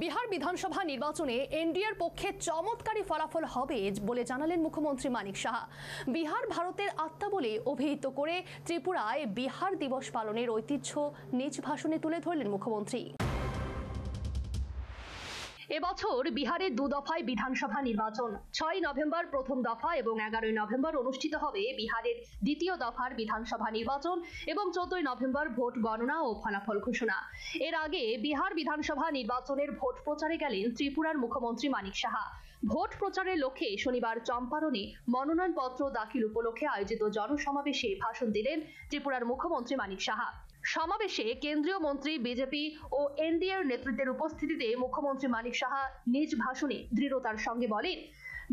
বিহার বিধানসভা নির্বাচনে এনডিএর পক্ষে চমৎকারী ফলাফল হবে বলে জানালেন মুখ্যমন্ত্রী মানিক সাহা। বিহার ভারতের আত্মা বলে অভিহিত করে ত্রিপুরায় বিহার দিবস পালনের ঐতিহ্য নিজ ভাষণে তুলে ধরলেন মুখ্যমন্ত্রী। এবছর বিহারে দু দফায় বিধানসভা নির্বাচন। ৬ নভেম্বর প্রথম দফা এবং ১১ নভেম্বর অনুষ্ঠিত হবে বিহারের দ্বিতীয় দফার বিধানসভা নির্বাচন এবং ১৪ নভেম্বর ভোট গণনা ও ফলাফল ঘোষণা। এর আগে বিহার বিধানসভা নির্বাচনের ভোট প্রচারে গেলেন ত্রিপুরার মুখ্যমন্ত্রী মানিক সাহা। ভোট প্রচারের লক্ষ্যে শনিবার চম্পারণে মনোনয়নপত্র দাখিল উপলক্ষে আয়োজিত জনসমাবেশে ভাষণ দিলেন ত্রিপুরার মুখ্যমন্ত্রী মানিক সাহা। সমাবেশে কেন্দ্রীয় মন্ত্রী, বিজেপি ও এনডিএর নেতৃত্বের উপস্থিতিতে মুখ্যমন্ত্রী মানিক সাহা নিজ ভাষণে দৃঢ়তার সঙ্গে বলেন,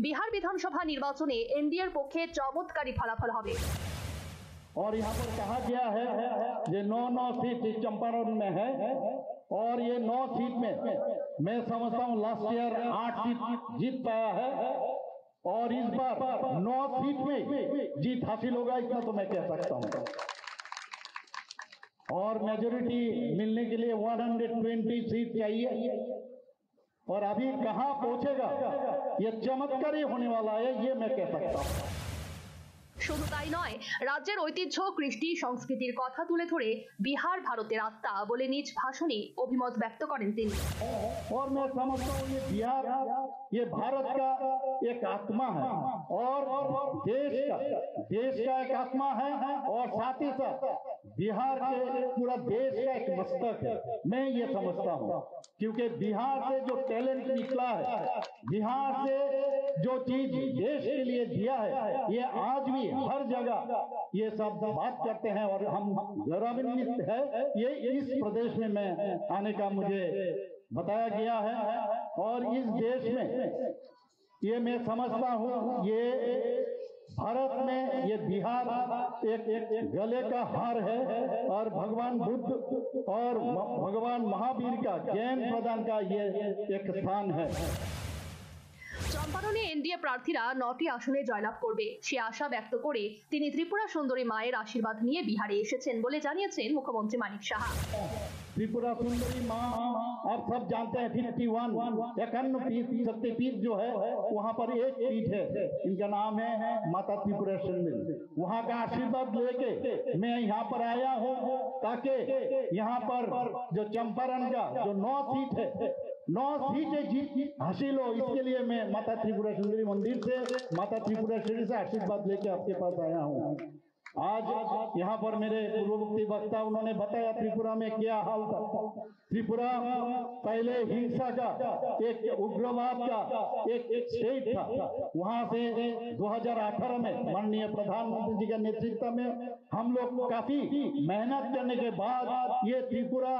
বিহার বিধানসভা নির্বাচনে এনডিএর পক্ষে চমৎকারী ফলাফল হবে। और यहाँ पर कहा गया है ये 9 सीट चंपारण में है और ये 9 सीट में मैं समझता हूँ लास्ट ईयर 8 सीट जीत पाया है और इस बार 9 सीट में जीत हासिल होगा, इतना तो मैं कह सकता हूँ। और मेजोरिटी मिलने के लिए 120 सीट चाहिए और अभी कहां पहुंचेगा ये चमत्कारी होने वाला है, ये मैं कह सकता हूं। শুধু তাই নয়, রাজ্যের ঐতিহ্য, কৃষ্টি, সংস্কৃতির কথা তুলে ধরে বিহার ভারতের আত্মা বলে নিজ ভাষণে অভিমত ব্যক্ত করেন তিনি। और मैं समझता हूँ ये बिहार ये भारत का एक आत्मा है और देश का एक आत्मा है और साथ ही साथ बिहार के पूरा देश का एक मस्तक है, मैं ये समझता हूँ। क्योंकि बिहार से जो टैलेंट निकला है, बिहार से जो चीज देश के लिए दिया है, ये आज भी हर जगह ये सब बात करते हैं और हम गौरवान्वित है ये इस प्रदेश में मैं आने का मुझे बताया गया है। और इस देश में ये मैं समझता हूँ ये भारत में ये बिहार एक गले का हार है और भगवान बुद्ध और भगवान महावीर का ज्ञान प्रदान का ये एक स्थान है। চম্পারণে এনডিএ প্রার্থীরা ৯টি আসনে জয়লাভ করবে সে আশা ব্যক্ত করে তিনি ত্রিপুরা সুন্দরী মায়ের আশীর্বাদ নিয়ে বিহারে এসেছেন বলে জানিয়েছেন মুখ্যমন্ত্রী মানিক সাহা। त्रिपुरा सुंदरी माँ आप सब जानते हैं 51 शक्तिपीठ जो है वहाँ पर एक पीठ है, इनका नाम है माता त्रिपुरा सुंदरी। वहाँ का आशीर्वाद लेके मैं यहाँ पर आया हूँ ताकि यहाँ पर जो चंपारण का जो 9 सीट है 9 सीटें जीत हासिल हो, इसके लिए मैं माता त्रिपुरा सुंदरी मंदिर से माता त्रिपुरा सुंदरी से आशीर्वाद लेके आपके पास आया हूँ। आज यहाँ पर मेरे पूर्ववर्ती वक्ता उन्होंने बताया त्रिपुरा में क्या हाल था। त्रिपुरा पहले हिंसा का एक उग्रवाद का एक स्टेट था, वहां से 2018 में माननीय प्रधानमंत्री जी के नेतृत्व में हम लोग काफी मेहनत करने के बाद ये त्रिपुरा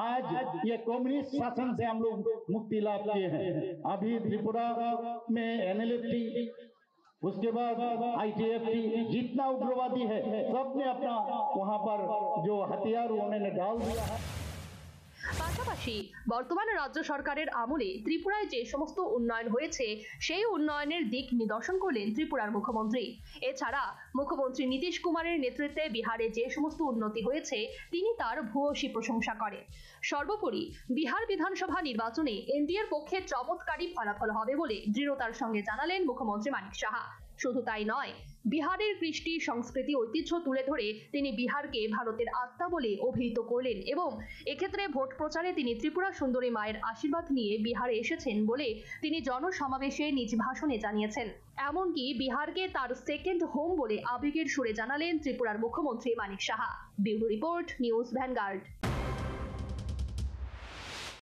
आज ये कम्युनिस्ट शासन से हम लोग मुक्ति लाभ किए हैं। अभी त्रिपुरा में NLFT उसके बाद ITFT जितना उग्रवादी है सबने अपना वहां पर जो हथियार उन्होंने डाल दिया है। পাশাপাশি বর্তমানে রাজ্য সরকারের আমলে ত্রিপুরায় যে সমস্ত উন্নয়ন হয়েছে সেই উন্নয়নের দিক নিদর্শন করলেন ত্রিপুরার মুখ্যমন্ত্রী। এছাড়া মুখ্যমন্ত্রী নীতিশ কুমারের নেতৃত্বে বিহারে যে সমস্ত উন্নতি হয়েছে তিনি তার ভূয়সী প্রশংসা করেন। সর্বোপরি বিহার বিধানসভা নির্বাচনে এনডিএর পক্ষে চমৎকারী ফলাফল হবে বলে দৃঢ়তার সঙ্গে জানালেন মুখ্যমন্ত্রী মানিক সাহা। শুধু তাই নয়, বিহারের কৃষ্টি, সংস্কৃতি, ঐতিহ্য তুলে ধরে তিনি বিহারকে ভারতের আত্মা বলে অভিহিত করলেন এবং এক্ষেত্রে ভোট প্রচারে তিনি ত্রিপুরা সুন্দরী মায়ের আশীর্বাদ নিয়ে বিহারে এসেছেন বলে তিনি জনসমাবেশে নিজ ভাষণে জানিয়েছেন। এমনকি বিহারকে তার সেকেন্ড হোম বলে আবেগের সুরে জানালেন ত্রিপুরার মুখ্যমন্ত্রী Manik Saha. Bureau report, News vanguard.